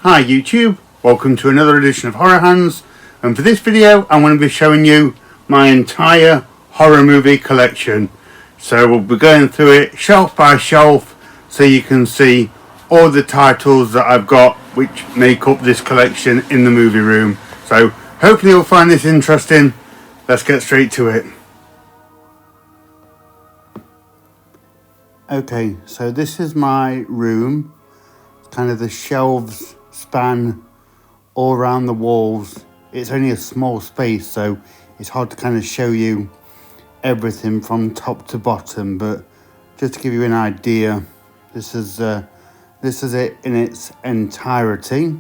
Hi YouTube, welcome to another edition of Horror Hands, and for this video I'm going to be showing you my entire horror movie collection. So we'll be going through it shelf by shelf so you can see all the titles that I've got which make up this collection in the movie room. So hopefully you'll find this interesting. Let's get straight to it. Okay, so this is my room. Kind of the shelves span all around the walls. It's only a small space, so it's hard to kind of show you everything from top to bottom, but just to give you an idea, this is it in its entirety.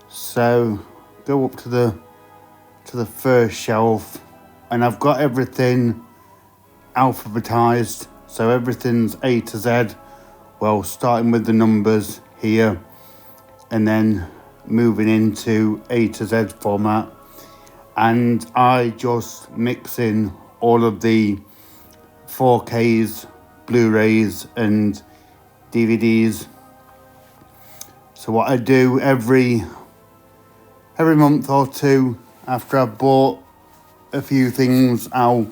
So go up to the first shelf, and I've got everything alphabetized, so everything's A to Z. Well, starting with the numbers here and then moving into A to Z format, and I just mix in all of the 4Ks, Blu-rays and DVDs. So what I do every month or two after I've bought a few things, I'll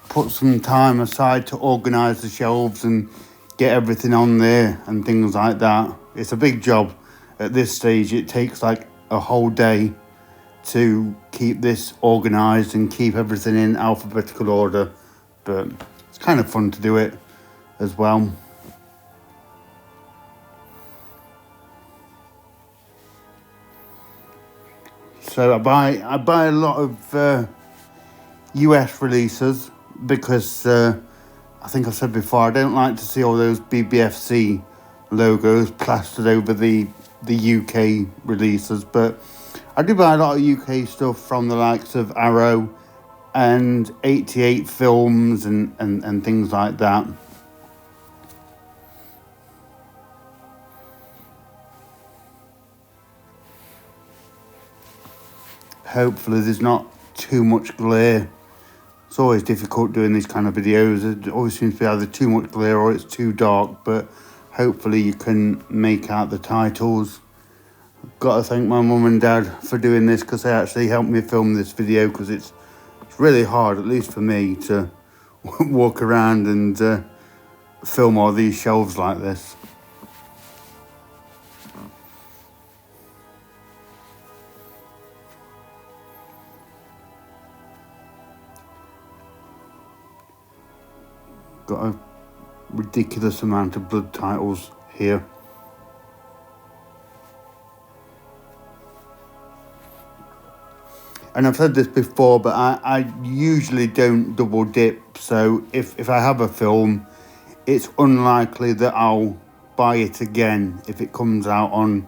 put some time aside to organise the shelves and get everything on there and things like that. It's a big job at this stage. It takes like a whole day to keep this organised and keep everything in alphabetical order, but it's kind of fun to do it as well. So I buy a lot of US releases because I think I've said before, I don't like to see all those BBFC logos plastered over the UK releases, but I do buy a lot of UK stuff from the likes of Arrow and 88 Films and things like that. Hopefully there's not too much glare. It's always difficult doing these kind of videos. It always seems to be either too much glare or it's too dark, but hopefully you can make out the titles. I've got to thank my mum and dad for doing this, because they actually helped me film this video, because it's really hard, at least for me, to walk around and film all these shelves like this. Got a ridiculous amount of blood titles here. And I've said this before, but I usually don't double dip. So if I have a film, it's unlikely that I'll buy it again if it comes out on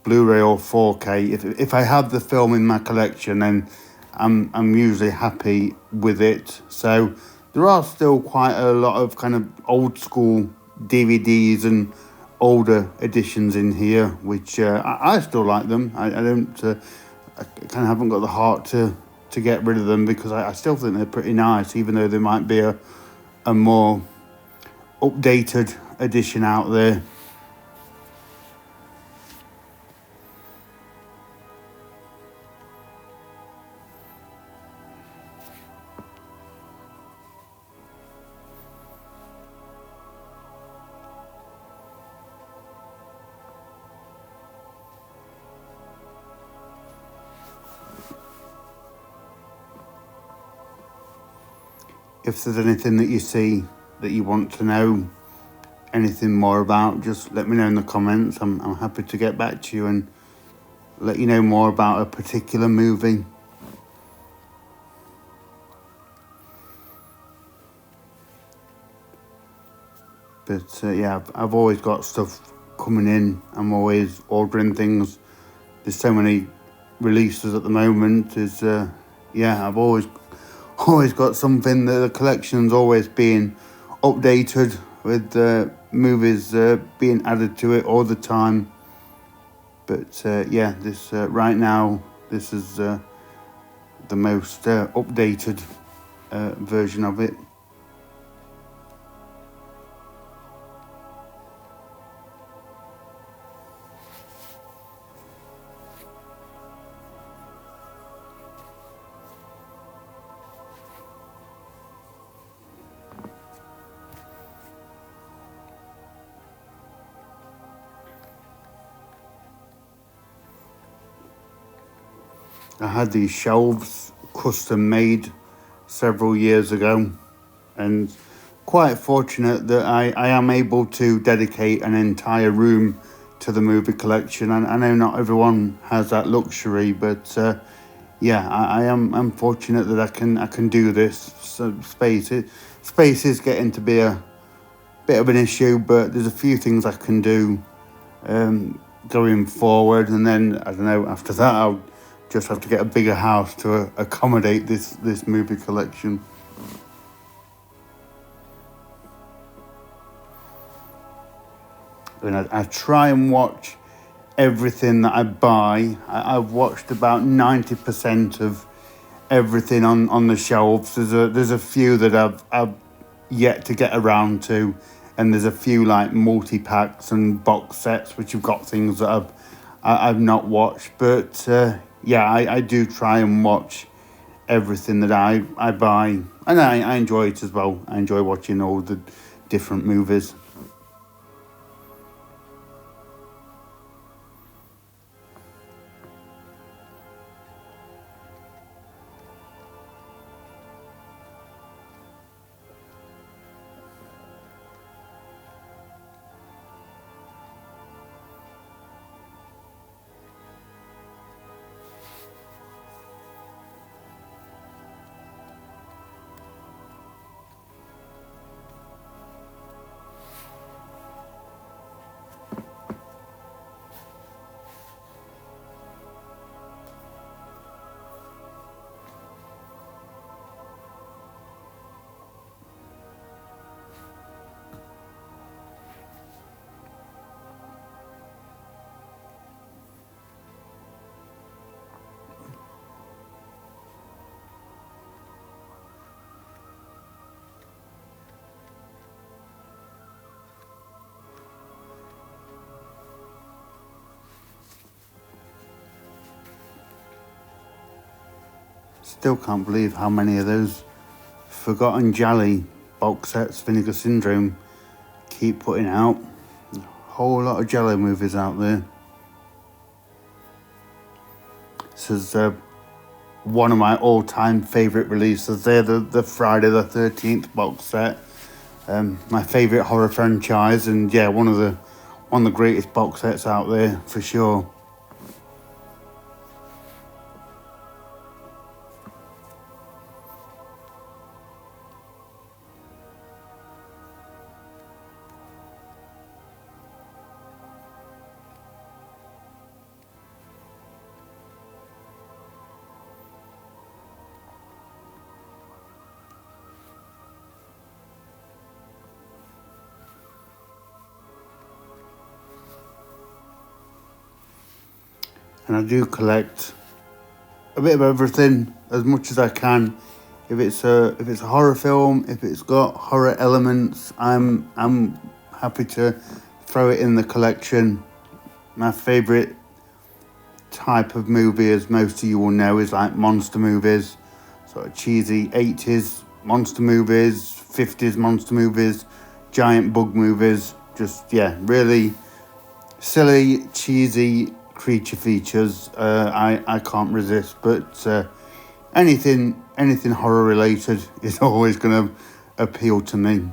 Blu-ray or 4K. If I have the film in my collection, then I'm usually happy with it. So there are still quite a lot of kind of old school DVDs and older editions in here, which I still like them. I don't, I kind of haven't got the heart to get rid of them, because I still think they're pretty nice, even though there might be a more updated edition out there. If there's anything that you see that you want to know anything more about, just let me know in the comments. I'm happy to get back to you and let you know more about a particular movie. But yeah, I've always got stuff coming in. I'm always ordering things. There's so many releases at the moment. Yeah, I've always got something. The collection's always being updated with movies being added to it all the time. But yeah, this right now, this is the most updated version of it. I had these shelves custom made several years ago, and quite fortunate that I am able to dedicate an entire room to the movie collection. And I know not everyone has that luxury, but yeah, I'm fortunate that I can do this. So space is getting to be a bit of an issue, but there's a few things I can do going forward, and then I don't know. After that, I'll just have to get a bigger house to accommodate this movie collection. And I try and watch everything that I buy. I've watched about 90% of everything on the shelves. There's a few that I've yet to get around to, and there's a few like multi packs and box sets which have got things that I've not watched. But yeah, I do try and watch everything that I buy, and I enjoy it as well. I enjoy watching all the different movies. Still can't believe how many of those Forgotten Jolly box sets Vinegar Syndrome keep putting out. A whole lot of Jello movies out there. This is one of my all-time favourite releases. They're the Friday the 13th box set. My favourite horror franchise, and yeah, one of the greatest box sets out there for sure. And I do collect a bit of everything as much as I can. If it's a horror film, if it's got horror elements, I'm happy to throw it in the collection. My favourite type of movie, as most of you will know, is like monster movies, sort of cheesy 80s monster movies, 50s monster movies, giant bug movies. Just yeah, really silly, cheesy creature features. I can't resist, but anything horror related is always going to appeal to me.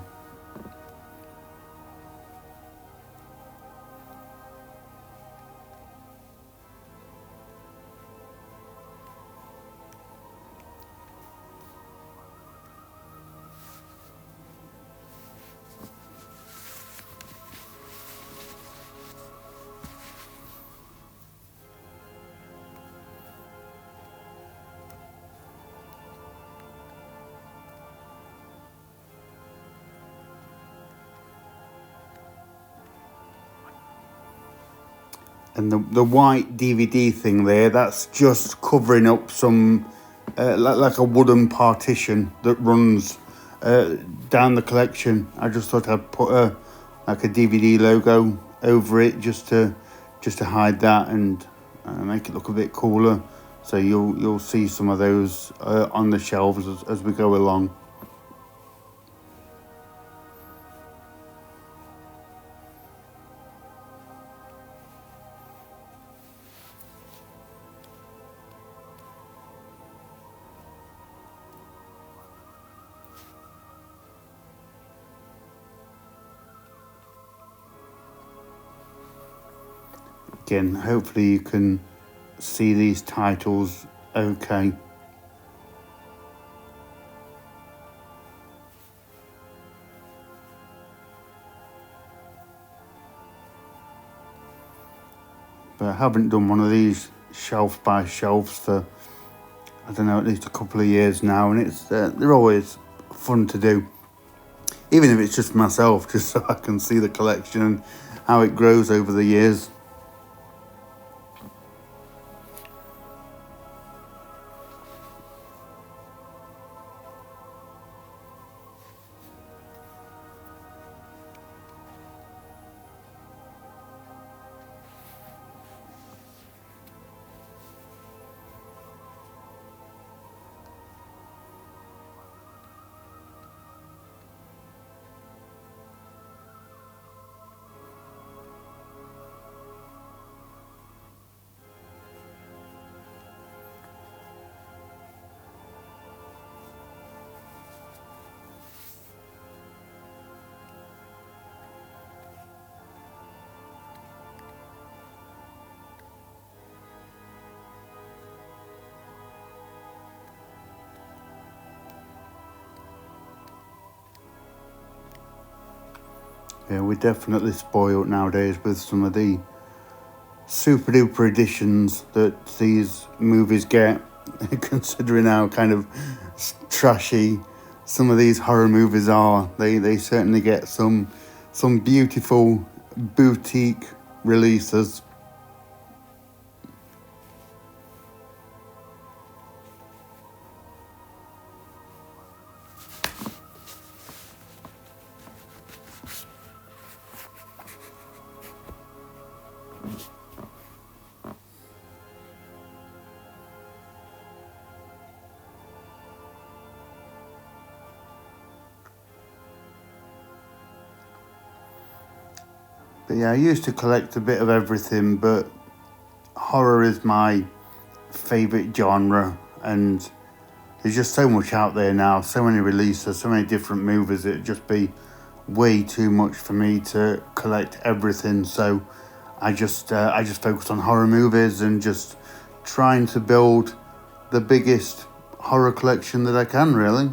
And the white DVD thing there, that's just covering up some, like a wooden partition that runs down the collection. I just thought I'd put like a DVD logo over it just to hide that and make it look a bit cooler. So you'll see some of those on the shelves as we go along. Again, hopefully you can see these titles okay. But I haven't done one of these shelf by shelves for, I don't know, at least a couple of years now, and it's they're always fun to do, even if it's just myself, just so I can see the collection and how it grows over the years. Yeah, we're definitely spoiled nowadays with some of the super duper editions that these movies get, considering how kind of trashy some of these horror movies are. They certainly get some beautiful boutique releases. But yeah, I used to collect a bit of everything, but horror is my favourite genre, and there's just so much out there now, so many releases, so many different movies, it'd just be way too much for me to collect everything. So I just focus on horror movies and just trying to build the biggest horror collection that I can, really.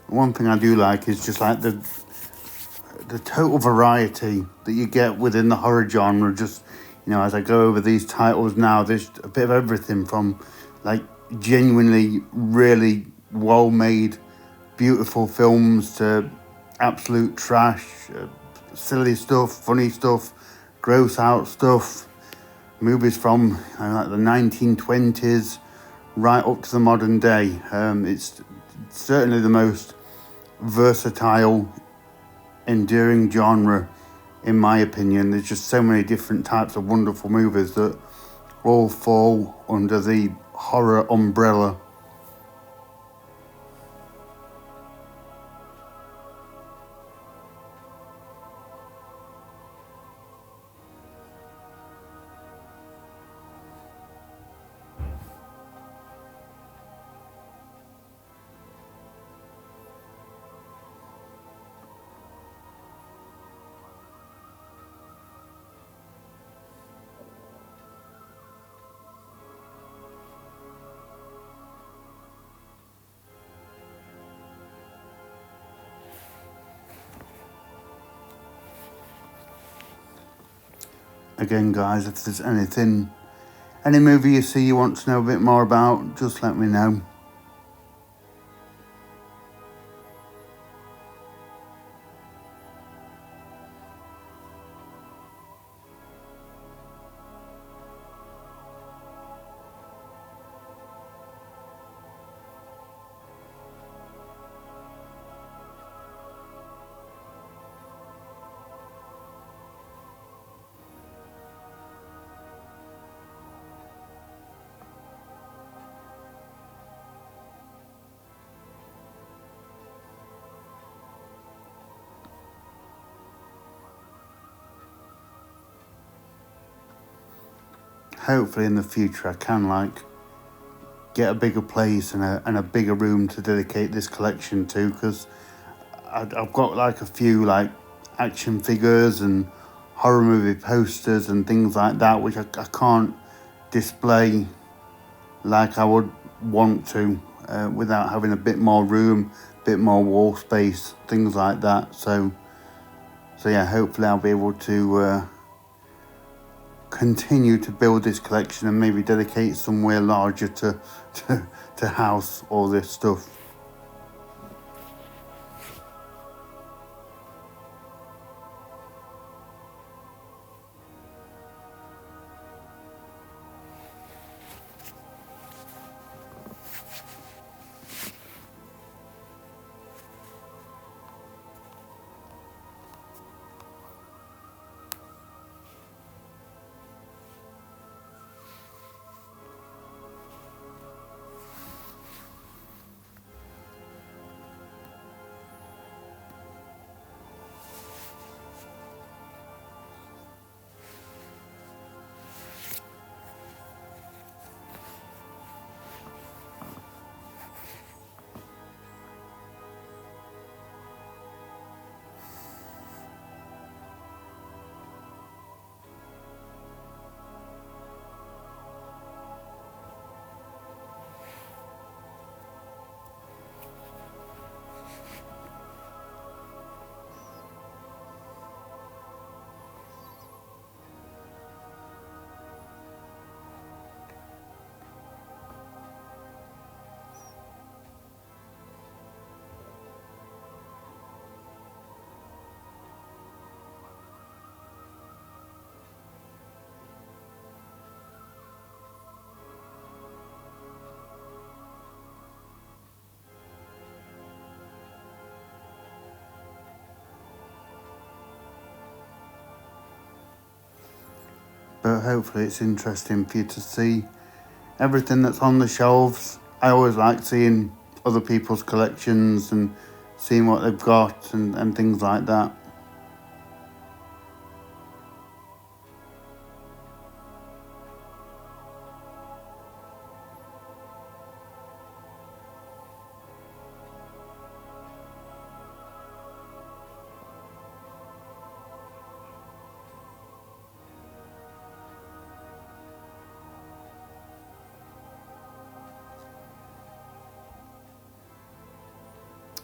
One thing I do like is just like the total variety that you get within the horror genre. Just, you know, as I go over these titles now, there's a bit of everything from like genuinely really well made, beautiful films to absolute trash, silly stuff, funny stuff, gross out stuff, movies from like the 1920s right up to the modern day. It's certainly the most versatile, enduring genre, in my opinion. There's just so many different types of wonderful movies that all fall under the horror umbrella. Again, guys, if there's any movie you see you want to know a bit more about, just let me know. Hopefully in the future I can like get a bigger place and a bigger room to dedicate this collection to, because I've got like a few like action figures and horror movie posters and things like that, which I can't display like I would want to without having a bit more room, a bit more wall space, things like that. So yeah, hopefully I'll be able to continue to build this collection and maybe dedicate somewhere larger to house all this stuff. But hopefully it's interesting for you to see everything that's on the shelves. I always like seeing other people's collections and seeing what they've got and things like that.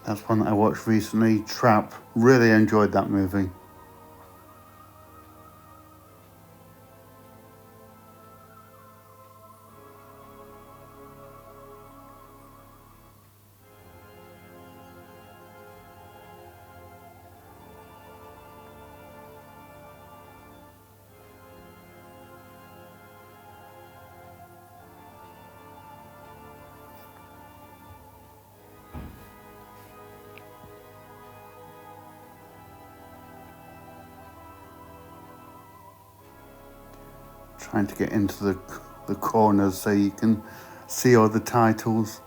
That's one that I watched recently, Trap. Really enjoyed that movie. Trying to get into the corners so you can see all the titles.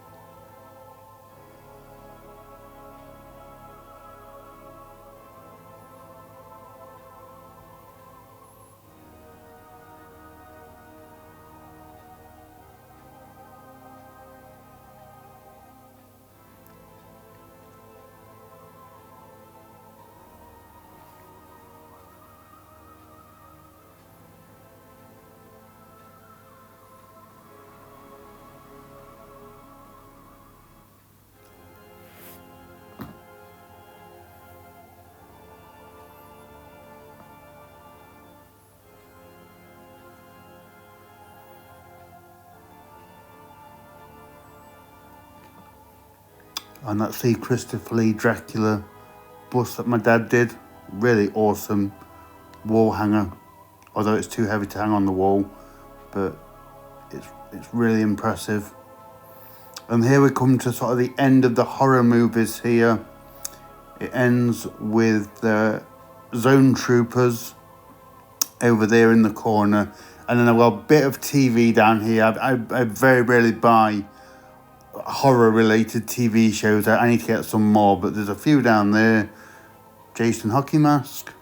And that's the Christopher Lee Dracula bust that my dad did. Really awesome wall hanger, although it's too heavy to hang on the wall, but it's really impressive. And here we come to sort of the end of the horror movies here. It ends with the Zone Troopers over there in the corner, and then I've got a bit of TV down here. I very rarely buy horror-related TV shows. I need to get some more, but there's a few down there. Jason Hockey Mask.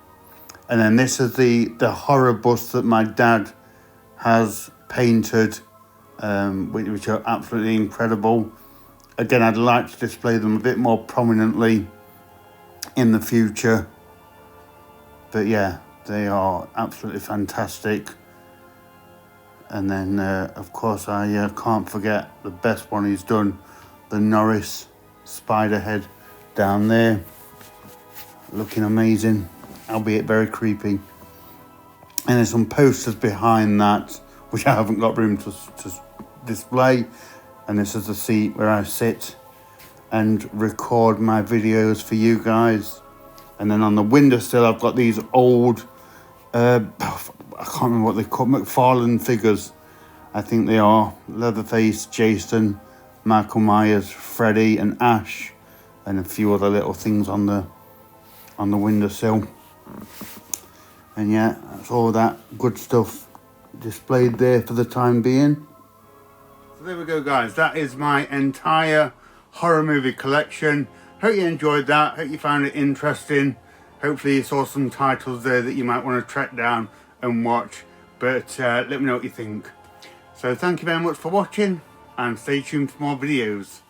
And then this is the horror bust that my dad has painted which are absolutely incredible. Again, I'd like to display them a bit more prominently in the future. But yeah, they are absolutely fantastic. And then, of course, I can't forget the best one he's done, the Norris spider head down there. Looking amazing, albeit very creepy. And there's some posters behind that, which I haven't got room to display. And this is the seat where I sit and record my videos for you guys. And then on the windowsill, I've got these old, I can't remember what they're called, McFarlane figures. I think they are Leatherface, Jason, Michael Myers, Freddy and Ash, and a few other little things on the windowsill. And yeah, that's all that good stuff displayed there for the time being. So there we go, guys. That is my entire horror movie collection. Hope you enjoyed that. Hope you found it interesting. Hopefully you saw some titles there that you might want to track down and watch. But let me know what you think. So thank you very much for watching, and stay tuned for more videos.